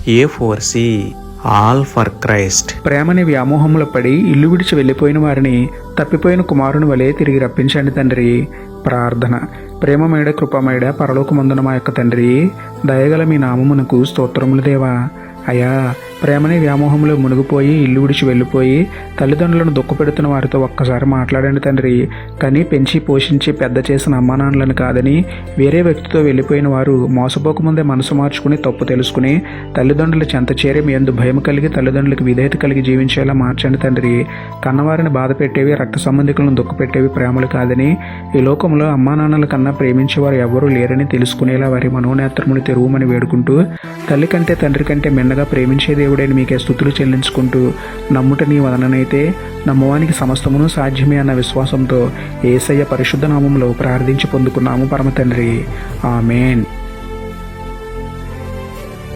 A4C all for Christ. ప్రేమని వ్యామోహంలో పడి ఇల్లు విడిచి వెళ్ళిపోయిన వారిని తప్పిపోయిన కుమారుని వలె తిరిగి రప్పించండి తండ్రి. ప్రార్థన. ప్రేమమేడ కృపమేడ పరలోకమందున మా యొక్క తండ్రి, దయగల మీ నామమునకు స్తోత్రములు దేవా. అయ్యా, ప్రేమని వ్యామోహంలో మునిగిపోయి ఇల్లు విడిచి వెళ్ళిపోయి తల్లిదండ్రులను దుఃఖపెడుతున్న వారితో ఒక్కసారి మాట్లాడండి తండ్రి. కానీ పెంచి పోషించి పెద్ద చేసిన అమ్మానాన్నలను కాదని వేరే వ్యక్తితో వెళ్ళిపోయిన వారు మోసపోకముందే మనసు మార్చుకుని తప్పు తెలుసుకుని తల్లిదండ్రుల చెంత చేరి మీ యందు భయం కలిగి తల్లిదండ్రులకు విధేయత కలిగి జీవించేలా మార్చండి తండ్రి. కన్నవారిని బాధ పెట్టేవి, రక్త సంబంధికులను దుఃఖపెట్టేవి ప్రేమలు కాదని, ఈ లోకంలో అమ్మానాన్నల కన్నా ప్రేమించేవారు ఎవరూ లేరని తెలుసుకునేలా వారి మనోనేత్రములు తెరువమని వేడుకుంటూ, తల్లి కంటే తండ్రి కంటే మిన్నగా ప్రేమించే దేవుడైన మీకే స్తుతులు చెల్లించుకుంటూ, నమ్ముట నీ వదననైతే నమ్మవానికి సమస్తమును సాధ్యమే అన్న విశ్వాసంతో యేసయ్య పరిశుద్ధ నామములో ప్రార్థించి పొందుకున్నాము పరమ తండ్రి. ఆమేన్.